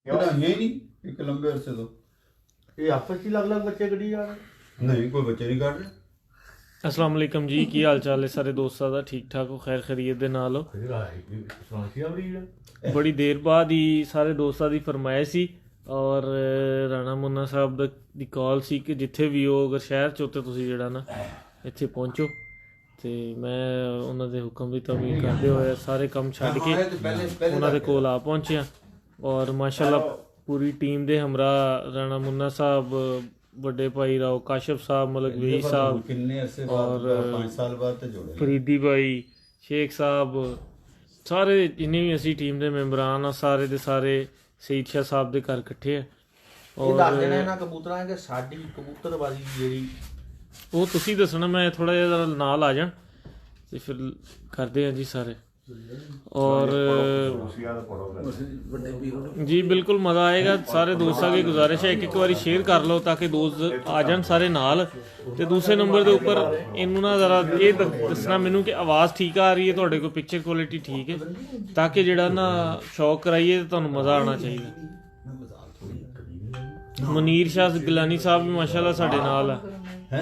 ਕਢਾਈਆਂ ਹੀ ਨਹੀਂ ਇੱਕ ਲੰਬੇ ਅਰਸੇ ਤੋਂ। ਇਹ ਆਪਸ ਚ ਅਲੱਗ-ਅਲੱਗ ਬੱਚੇ ਕੱਢੀ ਜਾ ਰਹੇ। ਨਹੀਂ ਕੋਈ ਬੱਚੇ ਨਹੀਂ ਕੱਢ ਰਹੇ। अस्सलाम वालेकुम जी, की हाल चाल है सारे दोस्तों का? ठीक ठाक हो, खैर खैरियत दे नाल हो? बड़ी देर बाद ही सारे दोस्तों की फरमाइश सी और राणा मुन्ना साहब दी कॉल सी कि जिथे भी हो अगर शहर च उत्ते तुसीं जिहड़ा ना इत्थे पहुँचो, तो मैं उन्हां दे हुक्म दी तमील करते हुए सारे काम छड्ड के उन्हां दे कोल आ पहुँचे और माशाअल्लाह पूरी टीम दे हमरा राणा मुन्ना साहब, बड़े भाई राव काशफ साहब, मलक वही साहब और 5 साल बाद तो जोड़े फरीदी भाई, शेख साहब, सारे जिन्ने भी असी टीम के मैंबरान आ सारे दे सारे सईद शाह साहब दे घर इकट्ठे है। और ਦੱਸ ਦੇਣਾ ਇਹਨਾਂ ਕਬੂਤਰਾਂ ਕਿ ਸਾਡੀ ਕਬੂਤਰਬਾਜ਼ੀ ਜਿਹੜੀ ਉਹ ਤੁਸੀਂ ਦੱਸਣਾ, ਮੈਂ ਥੋੜਾ ਜਿਹਾ ਨਾਲ ਆ ਜਾਣ ਤੇ ਫਿਰ ਕਰਦੇ ਹਾਂ ਜੀ ਸਾਰੇ। और जी बिल्कुल मज़ा आएगा। सारे दोस्तों की गुजारिश है एक बार शेयर कर लो ताकि दोस्त आ जान सारे नाल। ते दूसरे नंबर के उपर इनू ना ज़रा ये दसना मैनू कि आवाज़ ठीक आ रही है, तुहाडे कोल पिक्चर क्वालिटी ठीक है, ताकि जिहड़ा ना शौक कराइए तो तुहानू मज़ा आना चाहिए। मुनीर शाह गिलानी साहब भी माशाल्लाह साडे नाल है,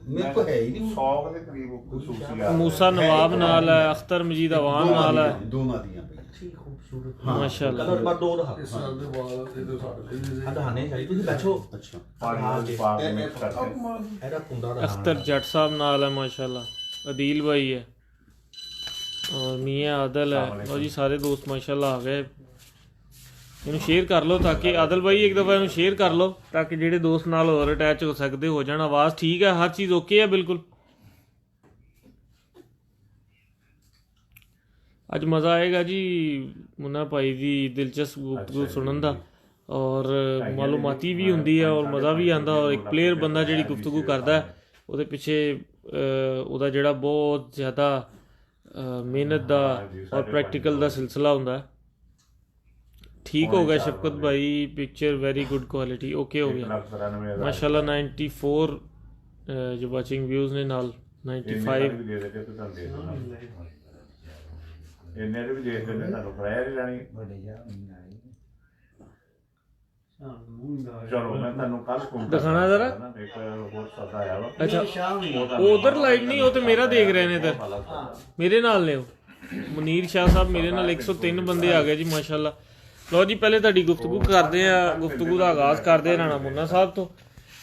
मेरे को है ही नहीं। 100 के करीब खसूसियत मूसा नवाब नाल है, अख्तर मजीद अवान नाल है, दो मादियां माशाल्लाह। ਕਲਰ ਪਰ ਦੋ ਰਹਾ ਹਦਾਨੇ ਚਾਹੀਦੀ ਤੁਸੀਂ ਬੈਠੋ। अच्छा पानी पाक मिक्स करके ਇਹਦਾ ਕੁੰਡਾ ਦਾ अख्तर जट साहब नाल है माशाल्लाह, अदील भाई है और मियाँ आदल है। और जी सारे दोस्त माशाल्लाह आ गए। इन्हू शेयर कर लो ताकि आदल भाई एक दफ़ा इन्हू शेयर कर लो ताकि जेडे दोस्त नाल होर अटैच हो सकते हो जान। आवाज़ ठीक है, हर चीज़ ओके है बिल्कुल। अज मज़ा आएगा जी मुन्ना भाई की दिलचस्प गुफ्तगू सुनन दा और मालूमाती भी होंदी है और मज़ा भी आता। और एक प्लेयर बंदा जी गुफ्तगू करता है ਉਹਦੇ ਪਿੱਛੇ ਉਹਦਾ ਜਿਹੜਾ ਬਹੁਤ ਜ਼ਿਆਦਾ ਮਿਹਨਤ ਦਾ और प्रैक्टिकल ਦਾ सिलसिला ਹੁੰਦਾ है। ठीक हो गया शफकत भाई, picture very good quality, okay हो गया माशाल्लाह। 94 जो वाचिंग व्यूज़ ने नाल 95 ਇਹਨੇ ਵੀ ਦੇਖ ਲੈਣੇ ਤੁਹਾਨੂੰ ਫਰਾਇਰ ਹੀ ਲੈਣੀ। ਚਲੋ ਮੈਂ ਤੁਹਾਨੂੰ ਕੱਲ ਫੋਨ ਦਿਖਾਣਾ ਜ਼ਰਾ। ਇੱਕ ਹੋਰ ਸੌਦਾ ਆਇਆ ਵਾ। अच्छा वो उधर लाइव नहीं, वो तो मेरा देख रहे हैं इधर मेरे नाल ने। मुनीर शाह साहब मेरे नाल 103 बंदे आ गए जी माशाल्लाह। लो जी पहले तुहाडी गुफ्तगू करते हैं, गुफ्तगू का आगाज़ करते हैं राणा मुन्ना साहब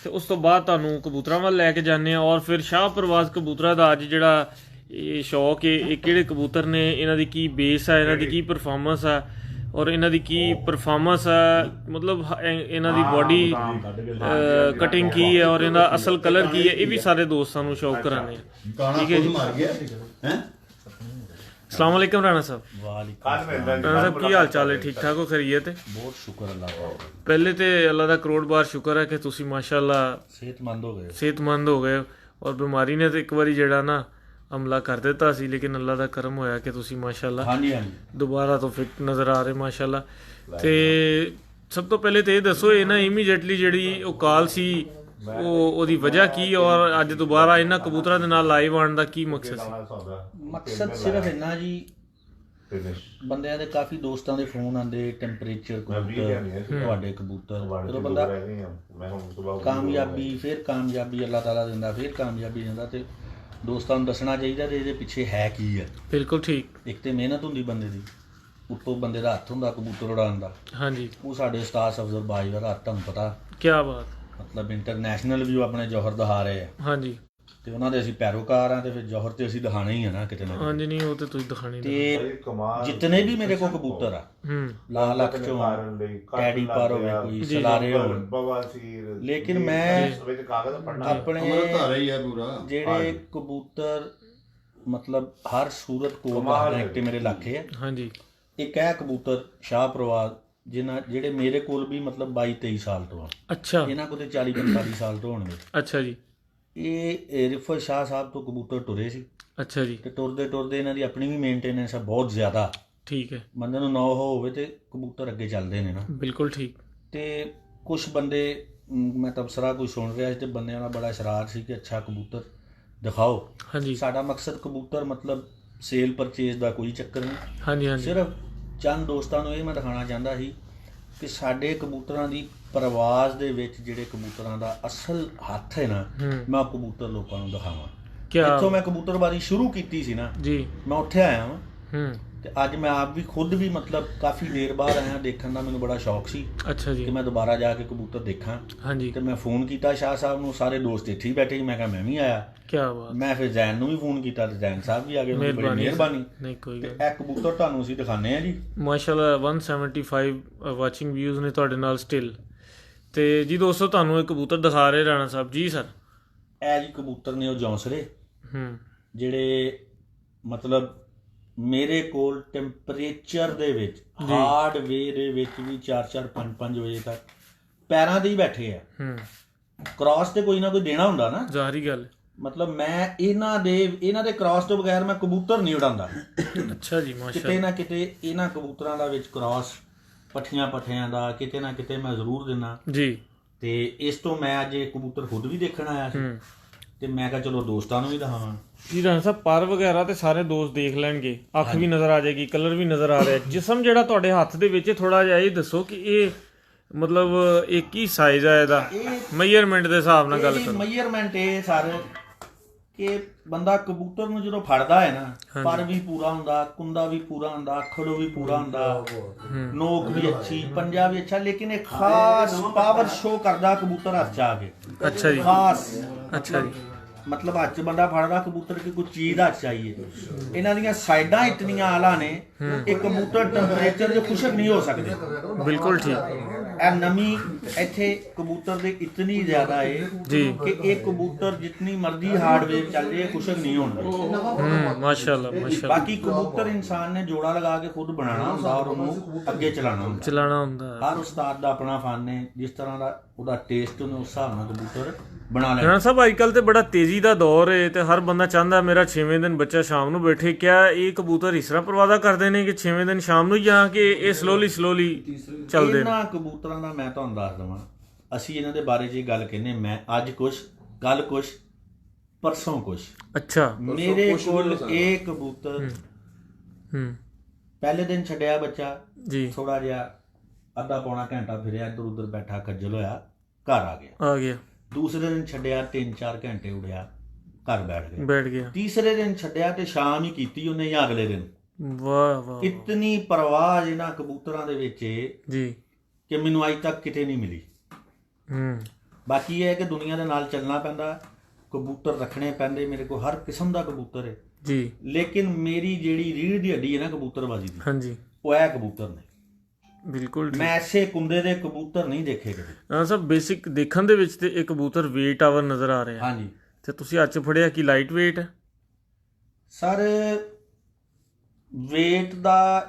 तो उस तो बाद तुहानू कबूतरां वाल लैके जाने और फिर शाह परवाज़ कबूतरां दा अज जिहड़ा ये शौक है, ये किहड़े कबूतर ने, इन्हां दी की बेस है, इन्हां दी की परफॉर्मेंस है और इन्हां दी की परफॉर्मेंस है, मतलब इन्हां दी बॉडी कटिंग की है और इन्हां असल कलर की है, ये भी सारे दोस्तां नू शौक कराने। ठीक है जी, मार गया हैं। अस्सलाम वालेकुम राणा साहब। ਕੱਲ ਮਿਲਦਾ राणा साहब की हाल चाल है? ठीक ठाक हो, खैरियत है? ਬਹੁਤ ਸ਼ੁਕਰ ਅੱਲਾਹ ਦਾ, पहले तो अल्लाह का करोड़ बार शुक्र है कि तुसी माशाल्लाह ਸਿਹਤਮੰਦ ਹੋ ਗਏ। सेहतमंद हो गए और बीमारी ने तो एक बारी जड़ा ना हमला कर दिता सी, लेकिन अल्लाह का करम होया कि तुसी माशाल्लाह ਹਾਂਜੀ ਹਾਂਜੀ दोबारा तो फिट नज़र आ रहे माशाल्लाह। ते सब तो पहले तो ये दसो ये ना इमीडिएटली ਜਿਹੜੀ ਉਹ ਕਾਲ ਸੀ ਉਹਦੀ ਵਜ੍ਹਾ ਕੀ ਔਰ ਅੱਜ ਦੁਬਾਰਾ ਇਹਨਾਂ ਕਬੂਤਰਾਂ ਦੇ ਨਾਲ ਲਾਈਵ ਆਉਣ ਦਾ ਕੀ ਮਕਸਦ ਸੀ? ਸੌਦਾ ਮਕਸਦ ਸਿਰਫ ਇੰਨਾ ਜੀ, ਫਿਨਿਸ਼ ਬੰਦਿਆਂ ਦੇ ਕਾਫੀ ਦੋਸਤਾਂ ਦੇ ਫੋਨ ਆਉਂਦੇ, ਟੈਂਪਰੇਚਰ ਕਬੂਤਰ, ਤੁਹਾਡੇ ਕਬੂਤਰ, ਜਦੋਂ ਬੰਦਾ ਮੈਂ ਹੁਣ ਸੁਬਾਹ ਕਾਮਯਾਬੀ ਫਿਰ ਕਾਮਯਾਬੀ ਅੱਲਾਹ ਤਾਲਾ ਦਿੰਦਾ, ਫਿਰ ਕਾਮਯਾਬੀ ਦਿੰਦਾ, ਤੇ ਦੋਸਤਾਂ ਨੂੰ ਦੱਸਣਾ ਚਾਹੀਦਾ ਤੇ ਇਹਦੇ ਪਿੱਛੇ ਹੈ ਕੀ ਹੈ। बिल्कुल ठीक। ਇੱਕ ਤੇ ਮਿਹਨਤ ਹੁੰਦੀ ਬੰਦੇ ਦੀ, ਉੱਤੋਂ ਬੰਦੇ ਦਾ ਹੱਥ ਹੁੰਦਾ ਕਬੂਤਰ ਉਡਾਉਣ ਦਾ। हाँ जी, ਉਹ ਸਾਡੇ ਉਸਤਾਦ ਅਫਜ਼ਲ ਬਾਈ ਦਾ ਹੱਥ ਤੁਹਾਨੂੰ ਪਤਾ, क्या बात। ਮਤਲਬ ਇੰਟਰਨੈਸ਼ਨਲ ਵੀ ਉਹ ਆਪਣੇ ਜੌਹਰ ਦਿਖਾ ਰਹੇ ਆ हाँ जी, ਤੇ ਉਹਨਾਂ ਦੇ ਅਸੀਂ ਪੈਰੋਕਾਰ ਆ ਤੇ ਫਿਰ ਜੌਹਰ ਤੇ ਅਸੀਂ ਦਿਖਾਣਾ ਹੀ ਆ ਨਾ ਕਿਤੇ ਨਾ हाँ जी, नहीं वो तो तुझ दिखानी ਤੇ ਕਮਾਲ ਜਿਤਨੇ ਵੀ ਮੇਰੇ ਕੋਲ ਕਬੂਤਰ ਆ, ਲਾ ਲੱਖ ਚੋਂ ਟੈਡੀ ਪਰ ਹੋਵੇ, ਕੋਈ ਸਲਾਰੇ ਹੋਣ, ਬਵਾਸੀਰ, ਲੇਕਿਨ ਮੈਂ ਵਿੱਚ ਕਾਗਜ਼ ਪੜਨਾ ਆਪਣੇ ਧਾਰਾ ਹੀ ਹੈ ਪੂਰਾ। ਜਿਹੜੇ ਕਬੂਤਰ ਮਤਲਬ ਹਰ ਸੂਰਤ ਕੋਲ ਕਨੈਕਟ ਮੇਰੇ ਲੱਖੇ ਆ। हाँ जी, ਇੱਕ ਹੈ ਕਬੂਤਰ ਸ਼ਾਹ ਪ੍ਰਵਾਜ਼ ਜਿਹੜੇ ਮੇਰੇ ਕੋਲ ਵੀ ਮਤਲਬ 22-23 ਸਾਲ ਤੋਂ ਆ, अच्छा ਇਹਨਾਂ ਕੋਲ ਤੇ 40-45 ਸਾਲ ਤੋਂ ਹੋਣਗੇ। अच्छा जी, ਇਹ ਰਿਫਤ ਸ਼ਾਹ ਸਾਹਿਬ ਤੋਂ ਕਬੂਤਰ ਟੁਰੇ ਸੀ अच्छा जी, ਤੇ ਟੁਰਦੇ ਟੁਰਦੇ ਇਹਨਾਂ ਦੀ ਆਪਣੀ ਵੀ ਮੇਨਟੇਨੈਂਸ ਹੈ ਬਹੁਤ ਜ਼ਿਆਦਾ। ठीक है, ਬੰਦੇ ਨੂੰ ਨੌ ਹੋਵੇ ਤੇ ਕਬੂਤਰ ਅੱਗੇ ਚੱਲਦੇ ਨੇ ਨਾ। बिल्कुल ठीक। ਤੇ ਕੁਝ ਬੰਦੇ ਮੈਂ ਤਬਸਰਾ ਕੋਈ ਸੁਣ ਰਿਹਾ ਸੀ ਤੇ ਬੰਦਿਆਂ ਦਾ ਬੜਾ ਇਸ਼ਰਾਰ ਸੀ ਕਿ ਅੱਛਾ ਕਬੂਤਰ ਦਿਖਾਓ। हाँ जी, ਸਾਡਾ ਮਕਸਦ ਕਬੂਤਰ ਮਤਲਬ ਸੇਲ ਪਰਚੇਜ਼ ਦਾ ਕੋਈ ਚੱਕਰ ਨਹੀਂ, हाँ जी, हाँ जी, ਸਿਰਫ ਚੰਦ ਦੋਸਤਾਂ ਨੂੰ ਇਹ ਮੈਂ ਦਿਖਾਉਣਾ ਚਾਹੁੰਦਾ ਸੀ ਕਿ ਸਾਡੇ ਕਬੂਤਰਾਂ ਦੀ ਪਰਵਾਜ਼ ਦੇ ਵਿੱਚ ਜਿਹੜੇ ਕਬੂਤਰਾਂ ਦਾ ਅਸਲ ਹੱਥ ਹੈ ਨਾ, ਮੈਂ ਉਹ ਕਬੂਤਰ ਲੋਕਾਂ ਨੂੰ ਦਿਖਾਵਾਂ। ਜਿੱਥੋਂ ਮੈਂ ਕਬੂਤਰਬਾਜ਼ੀ ਸ਼ੁਰੂ ਕੀਤੀ ਸੀ ਨਾ ਜੀ, ਮੈਂ ਉੱਥੇ ਆਇਆ ਵਾਂ ਤੇ ਅੱਜ ਮੈਂ ਆਪ ਵੀ ਖੁਦ ਵੀ ਮਤਲਬ ਕਾਫੀ ਦੇਰ ਬਾਅਦ ਆਇਆ ਦੇਖਣ ਦਾ, ਮੈਨੂੰ ਬੜਾ ਸ਼ੌਕ ਸੀ। ਅੱਛਾ ਜੀ, ਕਿ ਮੈਂ ਦੁਬਾਰਾ ਜਾ ਕੇ ਕਬੂਤਰ ਦੇਖਾਂ। ਹਾਂਜੀ, ਤੇ ਮੈਂ ਫੋਨ ਕੀਤਾ ਸ਼ਾਹ ਸਾਹਿਬ ਨੂੰ, ਸਾਰੇ ਦੋਸਤ ਇੱਥੇ ਹੀ ਬੈਠੇ ਸੀ, ਮੈਂ ਕਿਹਾ ਮੈਂ ਵੀ ਆਇਆ। ਕੀ ਬਾਤ। ਮੈਂ ਫਿਰ ਜ਼ੈਨ ਨੂੰ ਵੀ ਫੋਨ ਕੀਤਾ ਤੇ ਜ਼ੈਨ ਸਾਹਿਬ ਵੀ ਆ ਗਏ, ਬੜੀ ਮਿਹਰਬਾਨੀ। ਨਹੀਂ ਕੋਈ ਗੱਲ। ਇਹ ਕਬੂਤਰ ਤੁਹਾਨੂੰ ਅਸੀਂ ਦਿਖਾਣੇ ਆ ਜੀ। ਮਾਸ਼ਾਅੱਲਾ 175 ਵਾਚਿੰਗ ਵਿਊਜ਼ ਨੇ ਤੁਹਾਡੇ ਨਾਲ ਸਟਿਲ। ਤੇ ਜੀ ਦੋਸਤੋ ਤੁਹਾਨੂੰ ਇਹ ਕਬੂਤਰ ਦਿਖਾ ਰਹੇ ਰਾਣਾ ਸਾਹਿਬ ਜੀ। ਸਰ ਇਹ ਜੀ ਕਬੂਤਰ ਨੇ ਉਹ ਜੌਂਸਲੇ, ਜਿਹੜੇ ਮਤਲਬ ਮੇਰੇ ਕੋਲ ਟੈਂਪਰੇਚਰ ਦੇ ਵਿੱਚ ਹਾਰਡ ਵੇ ਦੇ ਵਿੱਚ ਵੀ 4-4 5-5 ਵਜੇ ਤੱਕ ਪੈਰਾਂ ਤੇ ਹੀ ਬੈਠੇ ਆ। ਕ੍ਰਾਸ ਤੇ ਕੋਈ ਨਾ ਕੋਈ ਦੇਣਾ ਹੁੰਦਾ ਨਾ, ਜ਼ਾਹਰੀ ਗੱਲ। ਮਤਲਬ ਮੈਂ ਇਹਨਾਂ ਦੇ ਕ੍ਰਾਸ ਤੋਂ ਬਗੈਰ ਮੈਂ ਕਬੂਤਰ ਨਹੀਂ ਉਡਾਉਂਦਾ। ਅੱਛਾ ਜੀ, ਮਾਸ਼ਾਅੱਲਾ। ਕਿਤੇ ਨਾ ਕਿਤੇ ਇਹਨਾਂ ਕਬੂਤਰਾਂ ਦਾ ਵਿੱਚ ਕ੍ਰਾਸ ਪੱਠਿਆਂ ਦਾ ਕਿਤੇ ਨਾ ਕਿਤੇ ਮੈਂ ਜ਼ਰੂਰ ਦਿੰਦਾ ਜੀ। ਤੇ ਇਸ ਤੋਂ ਮੈਂ ਅੱਜ ਇਹ ਕਬੂਤਰ ਖੁਦ ਵੀ ਦੇਖਣ ਆਇਆ ਸੀ ਤੇ ਮੈਂ ਕਿਹਾ ਚਲੋ ਦੋਸਤਾਂ ਨੂੰ ਵੀ ਦਿਖਾਵਾਂ ਜੀ। ਰਾਣਾ ਸਾਹਿਬ ਪਰ ਵਗੈਰਾ ਤੇ ਸਾਰੇ ਦੋਸਤ ਦੇਖ ਲੈਣਗੇ, ਅੱਖ ਵੀ ਨਜ਼ਰ ਆ ਜਾਏਗੀ, ਕਲਰ ਵੀ ਨਜ਼ਰ ਆ ਰਿਹਾ। ਜਿਸਮ ਜਿਹੜਾ ਤੁਹਾਡੇ ਹੱਥ ਦੇ ਵਿੱਚ ਥੋੜਾ ਜਿਹਾ ਇਹ ਦੱਸੋ ਕਿ ਇਹ ਮਤਲਬ ਇਹ ਕੀ ਸਾਈਜ਼ ਆ ਇਹਦਾ, ਮੇਜਰਮੈਂਟ ਦੇ ਹਿਸਾਬ ਨਾਲ ਗੱਲ ਕਰੋ। ਮੇਜਰਮੈਂਟ ਇਹ ਸਰ ਕਿ ਬੰਦਾ ਕਬੂਤਰ ਨੂੰ ਜਦੋਂ ਫੜਦਾ ਹੈ ਨਾ, ਪਰ ਵੀ ਪੂਰਾ ਹੁੰਦਾ, ਕੁੰਦਾ ਵੀ ਪੂਰਾ ਹੁੰਦਾ, ਅੱਖੜੋ ਵੀ ਪੂਰਾ ਹੁੰਦਾ, ਨੋਕ ਵੀ ਅੱਛੀ, ਪੰਜਾ ਵੀ ਅੱਛਾ, ਲੇਕਿਨ ਇਹ ਖਾਸ ਪਾਵਰ ਸ਼ੋ ਕਰਦਾ ਕਬੂਤਰ ਹੱਥ 'ਚ ਆ ਕੇ। ਅੱਛਾ ਜੀ, ਖਾਸ। ਅੱਛਾ ਜੀ, ਮਤਲਬ ਹੱਥ 'ਚ ਬੰਦਾ ਫੜਦਾ ਕਬੂਤਰ ਕਿ ਕੋਈ ਚੀਜ਼ ਹੱਥ 'ਚ ਆਈ ਹੈ। ਇਹਨਾਂ ਦੀਆਂ ਸਾਈਡਾਂ ਇਤਨੀਆਂ ਆਲਾ ਨੇ, ਇਹ ਕਬੂਤਰ ਟੈਂਪਰੇਚਰ 'ਚ ਖੁਸ਼ਕ ਨਹੀਂ ਹੋ ਸਕਦੇ। ਬਿਲਕੁਲ ਠੀਕ। ਇਹ ਨਮੀ ਇੱਥੇ ਕਬੂਤਰ ਦੇ ਇਤਨੀ ਜ਼ਿਆਦਾ ਹੈ ਜੀ ਕਿ ਇਹ ਕਬੂਤਰ ਜਿੰਨੀ ਮਰਜ਼ੀ ਹਾਰਡਵੇਅਰ ਚੱਲ ਜਾਏ ਖੁਸ਼ਕ ਨਹੀਂ ਹੋਣਗੇ। ਮਾਸ਼ਾਅੱਲਾ ਮਾਸ਼ਾਅੱਲਾ। ਬਾਕੀ ਕਬੂਤਰ ਇਨਸਾਨ ਨੇ ਜੋੜਾ ਲਗਾ ਕੇ ਖੁਦ ਬਣਾਉਣਾ ਹੁੰਦਾ ਔਰ ਉਹਨੂੰ ਅੱਗੇ ਚਲਾਉਣਾ ਹੁੰਦਾ। ਹਰ ਉਸਤਾਦ ਦਾ ਆਪਣਾ ਫਨ ਹੈ, ਜਿਸ ਤਰ੍ਹਾਂ ਦਾ ਉਹਦਾ ਟੇਸਟ ਉਹਨੇ ਉਸ ਹਿਸਾਬ ਨਾਲ ਕਬੂਤਰ ਬਣਾ ਲੈਣਾ। ਰਾਣਾ ਸਾਹਿਬ ਅੱਜ ਕੱਲ੍ਹ ਤੇ ਬੜਾ ਤੇਜ਼ੀ ਦਾ ਦੌਰ ਹੈ ਤੇ ਹਰ ਬੰਦਾ ਚਾਹੁੰਦਾ ਮੇਰਾ 6ਵੇਂ ਦਿਨ ਬੱਚਾ ਸ਼ਾਮ ਨੂੰ ਬੈਠੇ। ਕਿਆ ਇਹ ਕਬੂਤਰ ਇਸ ਤਰ੍ਹਾਂ ਪਰਵਾਦਾ ਕਰਦੇ ਨੇ ਕਿ 6ਵੇਂ ਦਿਨ ਸ਼ਾਮ ਨੂੰ ਜਾਂ ਕਿ ਇਹ ਸਲੋਲੀ ਚੱਲਦੇ ਨੇ? ਇਹਨਾਂ ਕਬੂਤਰਾਂ ਦਾ ਮੈਂ ਤੁਹਾਨੂੰ ਦੱਸ ਦਵਾਂ, ਅਸੀਂ ਇਹਨਾਂ ਦੇ ਬਾਰੇ 'ਚ ਗੱਲ ਕਹਿੰਦੇ, ਮੈਂ ਅੱਜ ਕੁਛ, ਕੱਲ ਕੁਛ, ਪਰਸੋਂ ਕੁਛ। ਅੱਛਾ। ਮੇਰੇ ਕੋਲ ਇਹ ਕਬੂਤਰ ਪਹਿਲੇ ਦਿਨ ਛੱਡਿਆ ਬੱਚਾ ਜੀ, ਥੋੜਾ ਜਿਹਾ ਅੱਧਾ ਪੌਣਾ ਘੰਟਾ ਫਿਰਿਆ, ਇੱਧਰ ਉੱਧਰ ਬੈਠਾ, ਖੱਜਲ ਹੋਇਆ, ਘਰ ਆ ਗਿਆ। ਦੂਸਰੇ ਦਿਨ ਛੱਡਿਆ 3-4 ਘੰਟੇ ਉੜਿਆ, ਘਰ ਬੈਠ ਗਿਆ। ਤੀਸਰੇ ਦਿਨ ਛੱਡਿਆ ਤੇ ਸ਼ਾਮ ਹੀ ਕੀਤੀ ਉਹਨੇ ਜਾਂ ਅਗਲੇ ਦਿਨ। ਵਾਹ ਵਾਹ, ਇਤਨੀ ਪਰਵਾਹ ਇਹਨਾਂ ਕਬੂਤਰਾਂ ਦੇ ਵਿੱਚ ਜੀ ਕਿ ਮੈਨੂੰ ਅੱਜ ਤੱਕ ਕਿਤੇ ਨਹੀਂ ਮਿਲੀ। ਬਾਕੀ ਇਹ ਹੈ ਕਿ ਦੁਨੀਆ ਦੇ ਨਾਲ ਚੱਲਣਾ ਪੈਂਦਾ, ਕਬੂਤਰ ਰੱਖਣੇ ਪੈਂਦੇ। ਮੇਰੇ ਕੋਲ ਹਰ ਕਿਸਮ ਦਾ ਕਬੂਤਰ ਹੈ ਜੀ, ਲੇਕਿਨ ਮੇਰੀ ਜਿਹੜੀ ਰੀੜ੍ਹ ਦੀ ਹੱਡੀ ਹੈ ਨਾ ਕਬੂਤਰਬਾਜ਼ੀ ਦੀ, ਹਾਂਜੀ, ਉਹ ਇਹ ਕਬੂਤਰ ਨੇ। ਬਿਲਕੁਲ, ਮੈਂ ਐਸੇ ਕੁੰਦੇ ਦੇ ਕਬੂਤਰ ਨਹੀਂ ਦੇਖੇ ਕਦੇ। ਹਾਂ ਸਭ ਬੇਸਿਕ ਦੇਖਣ ਦੇ ਵਿੱਚ ਤੇ ਇਹ ਕਬੂਤਰ weight ਆਵਰ ਨਜ਼ਰ ਆ ਰਿਹਾ। ਹਾਂਜੀ। ਤੇ ਤੁਸੀਂ ਅੱਜ ਫੜਿਆ ਕਿ ਲਾਈਟ weight ਹੈ? ਸਰ weight ਦਾ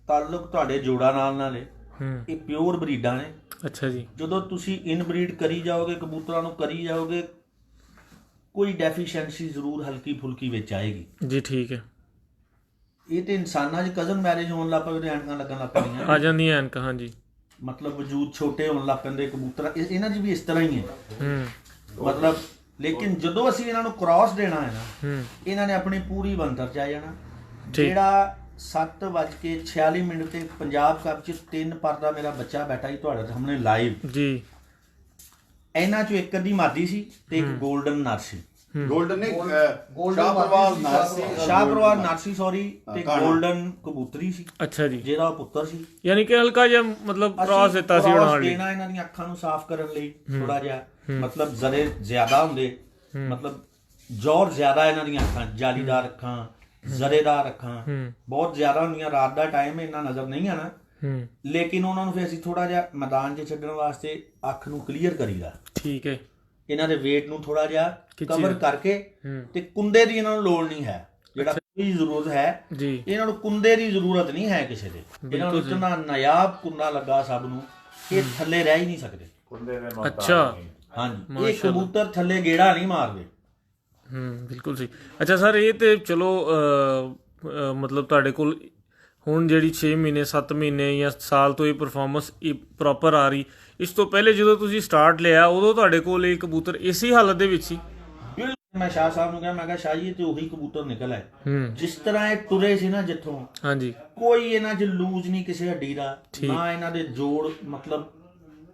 ਤਾਲੁਕ ਤੁਹਾਡੇ ਜੋੜਾ ਨਾਲ ਹੈ। ਇਹ ਪਿਓਰ ਬਰੀਡਾਂ ਨੇ। ਅੱਛਾ ਜੀ। ਜਦੋਂ ਤੁਸੀਂ ਇਨਬਰੀਡ ਕਰੀ ਜਾਓਗੇ, ਕਬੂਤਰਾਂ ਨੂੰ ਕਰੀ ਜਾਓਗੇ, ਕੋਈ ਡੈਫੀਸ਼ੀਐਂਸੀ ਜ਼ਰੂਰ ਹਲਕੀ ਫੁਲਕੀ ਵਿੱਚ ਆਏਗੀ ਜੀ। ਠੀਕ ਹੈ। ਇਹ ਤੇ ਇਨਸਾਨਾਂ 'ਚ ਕਜ਼ਨ ਮੈਰਿਜ ਹੋਣ ਲੱਗ ਪਏ, ਐਨਕਾਂ ਲੱਗਣ ਲੱਗ ਪਈਆਂ, ਆ ਜਾਂਦੀਆਂ ਐਨਕਾਂ। ਹਾਂਜੀ, ਮਤਲਬ ਵਜੂਦ ਛੋਟੇ ਹੋਣ ਲੱਗ ਪੈਂਦੇ ਕਬੂਤਰ, ਇਹਨਾਂ 'ਚ ਵੀ ਇਸ ਤਰ੍ਹਾਂ ਹੀ ਹੈ। ਮਤਲਬ ਲੇਕਿਨ ਜਦੋਂ ਅਸੀਂ ਇਹਨਾਂ ਨੂੰ ਕ੍ਰਾਸ ਦੇਣਾ ਹੈ ਨਾ, ਇਹਨਾਂ ਨੇ ਆਪਣੀ ਪੂਰੀ ਬੰਤਰ 'ਚ ਆ ਜਾਣਾ। ਜਿਹੜਾ 7:46 ਤੇ ਪੰਜਾਬ ਕੱਪ 'ਚ 3 ਪਰ ਦਾ ਮੇਰਾ ਬੱਚਾ ਬੈਠਾ ਸੀ ਤੁਹਾਡੇ ਸਾਹਮਣੇ ਲਾਈਵ ਜੀ, ਇਹਨਾਂ 'ਚੋਂ ਇੱਕ ਅੱਧੀ ਮਾਦੀ ਸੀ ਤੇ ਇੱਕ 골ਡਨ ਨਰ ਸੀ। 골ਡਨ ਨੇ ਸ਼ਾਹਪਰਵਾਰ ਨਰਸੀ ਸੌਰੀ ਤੇ 골ਡਨ ਕਬੂਤਰੀ ਸੀ। ਅੱਛਾ ਜੀ। ਜਿਹਦਾ ਪੁੱਤਰ ਸੀ, ਯਾਨੀ ਕਿ ਹਲਕਾ ਜਿਹਾ ਮਤਲਬ ਕ੍ਰਾਸ ਦਿੱਤਾ ਸੀ ਉਹਨਾਂ ਲਈ। ਦੇਣਾ ਇਹਨਾਂ ਦੀਆਂ ਅੱਖਾਂ ਨੂੰ ਸਾਫ਼ ਕਰਨ ਲਈ ਥੋੜਾ ਜਿਹਾ, ਮਤਲਬ ਜ਼ਰੇ ਜ਼ਿਆਦਾ ਹੁੰਦੇ, ਮਤਲਬ ਜ਼ੋਰ ਜ਼ਿਆਦਾ ਇਹਨਾਂ ਦੀਆਂ ਅੱਖਾਂ, ਜਾਲੀਦਾਰ ਅੱਖਾਂ, ਜ਼ਰੇਦਾਰ ਅੱਖਾਂ ਬਹੁਤ ਜ਼ਿਆਦਾ ਹੁੰਦੀਆਂ। ਰਾਤ ਦਾ ਟਾਈਮ ਇਹਨਾਂ ਨਜ਼ਰ ਨਹੀਂ ਆਣਾ, ਲੇਕਿਨ ਉਹਨਾਂ ਨੂੰ ਫਿਰ ਅਸੀਂ ਥੋੜਾ ਜਿਹਾ ਮੈਦਾਨ 'ਚ ਛੱਡਣ ਵਾਸਤੇ ਅੱਖ ਨੂੰ ਕਲੀਅਰ ਕਰੀਦਾ। ਠੀਕ ਹੈ। ਇਹਨਾਂ ਦੇ weight ਨੂੰ ਥੋੜਾ ਜਿਹਾ ਕਵਰ ਕਰਕੇ, ਤੇ ਕੁੰਦੇ ਦੀ ਇਹਨਾਂ ਨੂੰ ਲੋੜ ਨਹੀਂ ਹੈ। ਜਿਹੜਾ ਕੋਈ ਜ਼ਰੂਰਤ ਹੈ ਜੀ, ਇਹਨਾਂ ਨੂੰ ਕੁੰਦੇ ਦੀ ਜ਼ਰੂਰਤ ਨਹੀਂ ਹੈ ਕਿਸੇ ਦੇ। ਇਹਨਾਂ ਨੂੰ ਇਤਨਾ ਨਾਯਾਬ ਕੁੰਦਾ ਲੱਗਾ ਸਭ ਨੂੰ, ਇਹ ਥੱਲੇ ਰਹਿ ਹੀ ਨਹੀਂ ਸਕਦੇ ਕੁੰਦੇ ਦੇ। ਅੱਛਾ, ਹਾਂਜੀ, ਇਹ ਕਬੂਤਰ ਥੱਲੇ ਗੇੜਾ ਨਹੀਂ ਮਾਰਦੇ। ਬਿਲਕੁਲ ਸਹੀ। ਅੱਛਾ ਸਰ, ਇਹ ਤੇ ਚਲੋ ਮਤਲਬ ਤੁਹਾਡੇ ਕੋਲ ਹੁਣ ਜਿਹੜੀ 6 ਮਹੀਨੇ 7 ਮਹੀਨੇ ਜਾਂ ਸਾਲ ਤੋਂ ਇਹ ਪਰਫਾਰਮੈਂਸ ਪ੍ਰੋਪਰ ਆ ਰਹੀ, ਇਸ ਤੋਂ ਪਹਿਲੇ ਜਦੋਂ ਤੁਸੀਂ ਸਟਾਰਟ ਲਿਆ ਉਦੋਂ ਤੁਹਾਡੇ ਕੋਲ ਇਹ ਕਬੂਤਰ ਇਸੇ ਹਾਲਤ ਦੇ ਵਿੱਚ ਸੀ? ਮੈਂ ਸ਼ਾਹ ਸਾਹਿਬ ਨੂੰ ਕਿਹਾ, ਮੈਂ ਕਿਹਾ ਸ਼ਾਹ ਜੀ ਤੇ ਉਹੀ ਕਬੂਤਰ ਨਿਕਲ ਆਏ ਜਿਸ ਤਰ੍ਹਾਂ ਇਹ ਤੁਰੇ ਸੀ ਨਾ ਜਿੱਥੋਂ, ਹਾਂਜੀ ਕੋਈ ਇਹਨਾਂ 'ਚ ਲੂਜ਼ ਨਹੀਂ ਕਿਸੇ ਹੱਡੀ ਦਾ, ਨਾ ਇਹਨਾਂ ਦੇ ਜੋੜ ਮਤਲਬ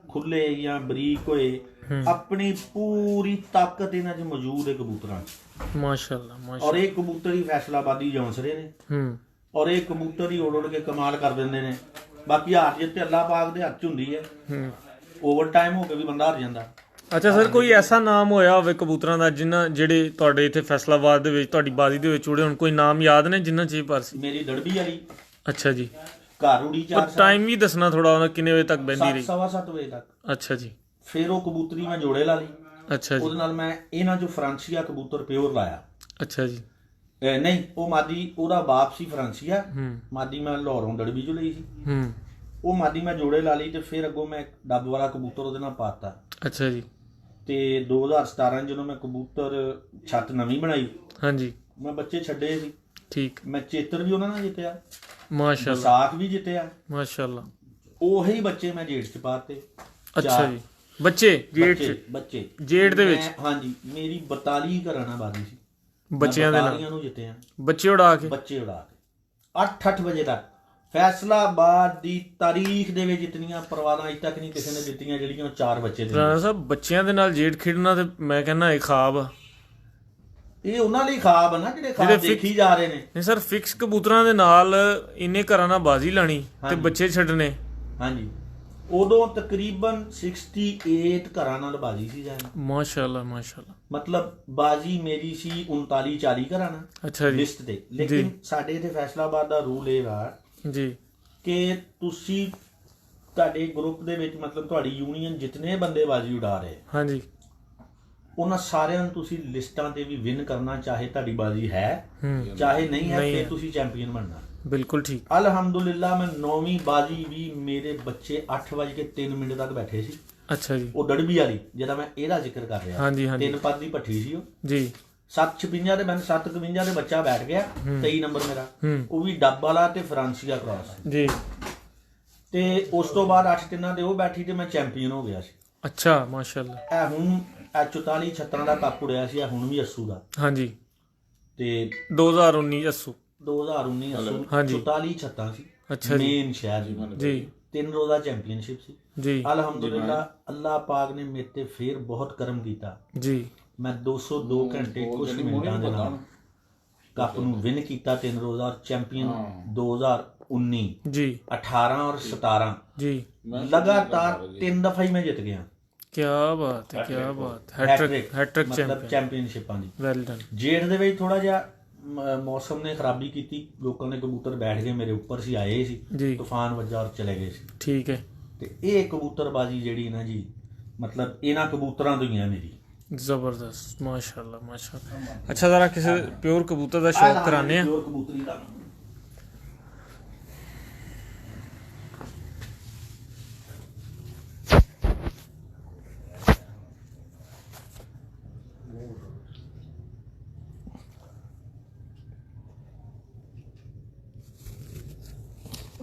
ਖੁੱਲੇ ਜਾਂ ਬਰੀਕ ਹੋਏ, ਆਪਣੀ ਪੂਰੀ ਤਾਕਤ ਇਹਨਾਂ 'ਚ ਮੌਜੂਦ ਹੈ ਕਬੂਤਰਾਂ 'ਚ ਮਾਸ਼ਾਅੱਲਾ ਮਾਸ਼ਾਅੱਲਾ। ਔਰ ਇਹ ਕਬੂਤਰ ਹੀ ਫੈਸਲਾਬਾਦੀ ਜੌਂਸਰੇ ਨੇ ਔਰ ਇਹ ਕਬੂਤਰ ਹੀ ਉੜ ਕੇ ਕਮਾਲ ਕਰ ਦਿੰਦੇ ਨੇ। ਬਾਕੀ ਹਾਰ ਜਿੱਤ ਤੇ ਅੱਲਾਹ ਪਾਕ ਦੇ ਹੱਥ 'ਚ ਹੁੰਦੀ ਹੈ, ਓਵਰ ਟਾਈਮ ਹੋ ਕੇ ਵੀ ਬੰਦਾ ਹਾਰ ਜਾਂਦਾ। ਅੱਛਾ ਸਰ, ਕੋਈ ਐਸਾ ਨਾਮ ਹੋਇਆ ਹੋਵੇ ਕਬੂਤਰਾਂ ਦਾ ਜਿਹੜੇ ਤੁਹਾਡੇ ਇੱਥੇ ਫੈਸਲਾਬਾਦ ਦੇ ਵਿੱਚ ਤੁਹਾਡੀ ਬਾਜ਼ੀ ਦੇ ਵਿੱਚ ਉੜੇ ਹੁਣ, ਕੋਈ ਨਾਮ ਯਾਦ ਨੇ ਜਿੰਨਾਂ 'ਚ ਪਰ ਸੀ? ਮੇਰੀ ਦੜਬੀ ਵਾਲੀ। ਅੱਛਾ ਜੀ। ਘਰ ਉੜੀ 4 ਟਾਈਮ ਵੀ ਦੱਸਣਾ ਥੋੜਾ, ਉਹਨਾਂ ਕਿੰਨੇ ਵਜੇ ਤੱਕ ਬੈਂਦੀ ਰਹੀ? 7:15 ਵਜੇ ਤੱਕ। ਅੱਛਾ ਜੀ। ਫਿਰ ਉਹ ਕਬੂਤਰੀ ਮੈਂ ਜੋੜੇ ਲਾ ਲਈ। ਅੱਛਾ ਜੀ। ਉਹਦੇ ਨਾਲ ਮੈਂ ਇਹਨਾਂ 'ਚੋਂ ਫਰਾਂਸੀਆ ਕਬੂਤਰ ਪਿਓਰ ਲਾਇਆ। ਅੱਛਾ ਜੀ। ਨਹੀਂ, ਉਹ ਮਾਦੀ ਉਹਦਾ ਬਾਪ ਸੀ ਫਰਾਂਸੀਆ, ਮਾਦੀ ਮੈਂ ਲਾਹੌਰੋਂ ਦੜਬੀ 'ਚੋਂ ਲਈ ਸੀ। ਉਹ ਮਾਦੀ ਮੈਂ ਜੋੜੇ ਲਾ ਲਈ ਤੇ ਫਿਰ ਅੱਗੋਂ ਮੈਂ ਡੱਬ ਵਾਲਾ ਕਬੂਤਰ ਉਹਦੇ ਨਾਲ ਪਾਤਾ। ਅੱਛਾ ਜੀ। ਤੇ 2017 ਜਦੋਂ ਮੈਂ ਕਬੂਤਰ ਛੱਤ ਨਵੀਂ ਬਣਾਈ, ਹਾਂਜੀ, ਮੈਂ ਬੱਚੇ ਛੱਡੇ ਸੀ। ਠੀਕ। ਮੈਂ ਚੇਤਰ ਵੀ ਉਹਨਾਂ ਨਾਲ ਜਿੱਤਿਆ, ਮਾਸ਼ਾਅੱਲਾ, ਵਿਸਾਖ ਵੀ ਜਿੱਤਿਆ, ਮਾਸ਼ਾਅੱਲਾ। ਉਹੀ ਬੱਚੇ ਮੈਂ ਜੇਠ 'ਚ ਪਾਤੇ। ਅੱਛਾ ਜੀ। ਬੱਚੇ ਜੇਠ 'ਚ? ਬੱਚੇ ਜੇਠ ਦੇ ਵਿੱਚ। ਹਾਂਜੀ, ਮੇਰੀ 42 ਘਰਾਣਾ ਬਾਜ਼ੀ ਸੀ ਬੱਚਿਆਂ ਦੇ ਨਾਲ ਨੂੰ ਜਿੱਤੇ ਆ। ਬੱਚੇ ਉਡਾ ਕੇ 8-8 ਵਜੇ ਤੱਕ। ਫੈਸਲਾਬਾਦ ਦੀ ਤਾਰੀਖ ਦੇ ਵਿੱਚ ਇਤਨੀਆਂ ਪਰਵਾਦਾਂ ਅਜੇ ਤੱਕ ਨਹੀਂ ਕਿਸੇ ਨੇ ਦਿੱਤੀਆਂ ਜਿਹੜੀਆਂ 4 ਬੱਚੇ ਦੇ। ਰਾਣਾ ਸਾਹਿਬ, ਬੱਚਿਆਂ ਦੇ ਨਾਲ ਜੇਠ ਖੇਡਣਾ ਤੇ ਮੈਂ ਕਹਿੰਦਾ ਇਹ ਖਾਬ ਆ। ਇਹ ਉਹਨਾਂ ਲਈ ਖਾਬ ਆ ਨਾ ਜਿਹੜੇ ਖਾਬ ਦੇਖੀ ਜਾ ਰਹੇ ਨੇ। ਨਹੀਂ ਸਰ, ਫਿਕਸ ਕਬੂਤਰਾਂ ਦੇ ਨਾਲ ਇੰਨੇ ਘਰਾਂ ਨਾਲ ਬਾਜ਼ੀ ਲਾਣੀ ਤੇ ਬੱਚੇ ਛੱਡਣੇ। ਹਾਂਜੀ, ਉਦੋਂ ਤਕਰੀਬਨ 68 ਘਰਾਂ ਨਾਲ ਬਾਜ਼ੀ ਸੀ ਜਾਨ। ਮਾਸ਼ਾਅੱਲਾ ਮਾਸ਼ਾਅੱਲਾ। ਮਤਲਬ ਬਾਜ਼ੀ ਮੇਰੀ ਸੀ 39-40 ਘਰਾਂ ਨਾਲ। ਅੱਛਾ ਜੀ। ਲਿਸਟ ਤੇ। ਲੇਕਿਨ ਸਾਡੇ ਇੱਥੇ ਫੈਸਲਾਬਾਦ ਦਾ ਰੂਲ ਇਹ ਵਾ ਜੀ ਕਿ ਤੁਸੀਂ ਤੁਹਾਡੇ ਗਰੁੱਪ ਦੇ ਵਿੱਚ ਮਤਲਬ ਤੁਹਾਡੀ ਯੂਨੀਅਨ ਜਿਤਨੇ ਬੰਦੇ ਬਾਜ਼ੀ ਉਡਾ ਰਹੇ, ਹਾਂਜੀ, ਉਹਨਾਂ ਸਾਰਿਆਂ ਨੂੰ ਤੁਸੀਂ ਲਿਸਟਾਂ ਤੇ ਵੀ ਵਿਨ ਕਰਨਾ, ਚਾਹੇ ਤੁਹਾਡੀ ਬਾਜ਼ੀ ਹੈ ਚਾਹੇ ਨਹੀਂ ਹੈ, ਫਿਰ ਤੁਸੀਂ ਚੈਂਪੀਅਨ ਬਣਨਾ। ਬਿਲਕੁਲ ਠੀਕ। ਅਲਹਮਦੁਲਿਲਾ ਮੈਂ 9ਵੀਂ ਬਾਜ਼ੀ ਵੀ ਮੇਰੇ ਬੱਚੇ 8:03 ਤੱਕ ਬੈਠੇ ਸੀ। ਅੱਛਾ ਜੀ। ਉਹ ਡੜਬੀ ਵਾਲੀ ਜਿਹਦਾ ਮੈਂ ਇਹਦਾ ਜ਼ਿਕਰ ਕਰ ਰਿਹਾ, ਹਾਂਜੀ ਹਾਂਜੀ, 3 ਪੱਦ ਦੀ ਭੱਠੀ ਸੀ ਉਹ ਜੀ। 7:56 ਦੇ ਬੰਦ 7:51 ਦੇ ਬੱਚਾ ਬੈਠ ਗਿਆ, 23 ਨੰਬਰ ਮੇਰਾ, ਉਹ ਵੀ ਡੱਬ ਵਾਲਾ ਤੇ ਫਰਾਂਸੀਆ ਕ੍ਰਾਸ ਜੀ। ਤੇ ਉਸ ਤੋਂ ਬਾਅਦ 8-3 ਦੇ ਉਹ ਬੈਠੀ ਤੇ ਮੈਂ ਚੈਂਪੀਅਨ ਹੋ ਗਿਆ ਸੀ। ਅੱਛਾ, ਮਾਸ਼ਾਅੱਲਾ। ਇਹ ਹੁਣ 44 ਛੱਤਾਂ ਦਾ ਕੱਪ ਉੜਿਆ ਸੀ, ਹੁਣ ਵੀ ਅੱਸੂ ਦਾ। ਹਾਂਜੀ। ਤੇ 2019 ਅੱਸੂ 44 ਛੱਤਾਂ ਸੀ। ਅੱਛਾ ਜੀ। ਮੇਨ ਸ਼ਹਿਰ ਜੀ। 3 ਰੋਜ਼ਾ ਚੈਂਪੀਅਨਸ਼ਿਪ ਸੀ ਜੀ। ਅਲਹਮਦੁਲਿਲਾ ਅੱਲਾਹ ਪਾਕ ਨੇ ਮੇਰੇ ਤੇ ਫੇਰ ਬਹੁਤ ਕਰਮ ਕੀਤਾ ਜੀ। ਮੈਂ 202 ਘੰਟੇ ਕੁਝ ਮਿੰਟਾਂ ਦੇ ਨਾਲ ਕੱਪ ਨੂੰ ਵਿਨ ਕੀਤਾ 3 ਰੋਜ਼ਾ, ਔਰ ਚੈਂਪੀਅਨ 2019 ਜੀ, 18 ਔਰ 17 ਜੀ, ਲਗਾਤਾਰ 3 ਦਫਾ ਹੀ ਮੈਂ ਜਿੱਤ ਗਿਆ। ਕੀ ਬਾਤ ਹੈ, ਕੀ ਬਾਤ। ਹੈਟ੍ਰਿਕ ਮਤਲਬ ਚੈਂਪੀਅਨਸ਼ਿਪਾਂ ਦੀ। Well done. ਜੇਠ ਦੇ ਵਿੱਚ ਥੋੜਾ ਜਿਹਾ ਮੌਸਮ ਨੇ ਖਰਾਬੀ ਕੀਤੀ, ਲੋਕਾਂ ਦੇ ਕਬੂਤਰ ਬੈਠ ਗਏ ਮੇਰੇ ਉੱਪਰ ਸੀ, ਆਏ ਸੀ, ਤੂਫਾਨ ਵੱਜਾ ਔਰ ਚਲੇ ਗਏ ਸੀ। ਠੀਕ ਹੈ। ਤੇ ਇਹ ਕਬੂਤਰਬਾਜ਼ੀ ਜਿਹੜੀ ਨਾ ਜੀ, ਮਤਲਬ ਇਹਨਾਂ ਕਬੂਤਰਾਂ ਤੋਂ ਹੀ ਹੈ ਮੇਰੀ। ਜ਼ਬਰਦਸਤ, ਮਾਸ਼ਾਅੱਲਾ ਮਾਸ਼ਾਅੱਲਾ। ਅੱਛਾ, ਜ਼ਰਾ ਕਿਸੇ ਪਿਓਰ ਕਬੂਤਰ ਦਾ ਸ਼ੌਕ ਕਰਾਣੇ ਆ। ਪਿਓਰ ਕਬੂਤਰੀ ਦਾ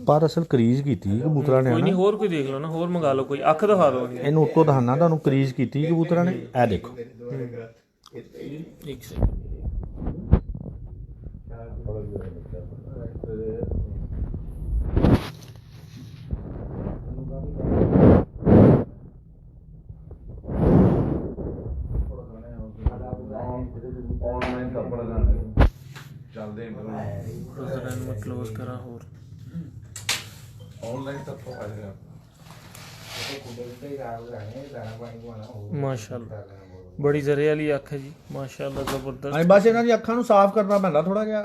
ਪਰ ਅਸਲ ਕਰੀਜ਼ ਕੀਤੀ ਕਬੂਤਰਾਂ ਨੇ। ਕੋਈ ਨਹੀਂ, ਹੋਰ ਕੋਈ ਦੇਖ ਲਓ ਨਾ, ਹੋਰ ਮੰਗਾ ਲਓ ਕੋਈ। ਅੱਖ ਦਿਖਾ ਦਿਓ ਇਹਨੂੰ, ਉੱਤੋਂ ਦਿਖਾਣਾ ਤੁਹਾਨੂੰ। ਕਰੀਜ਼ ਕੀਤੀ ਕਬੂਤਰਾਂ ਨੇ, ਇਹ ਦੇਖੋ। ਇੱਕ ਸੈਕਿੰਡ। ਆਨਲਾਈਨ ਕੱਪੜਾ ਚੱਲਦੇ ਮੈਂ ਕਲੋਜ਼ ਕਰਾਂ ਹੋਰ ऑनलाइन तक तो आ जाएगा। माशाल्लाह, बड़ी जरे वाली अख है जी, माशाल्लाह, जबरदस्त। बस इन्हां दी अखां नूं साफ करना पैंदा थोड़ा जिहा।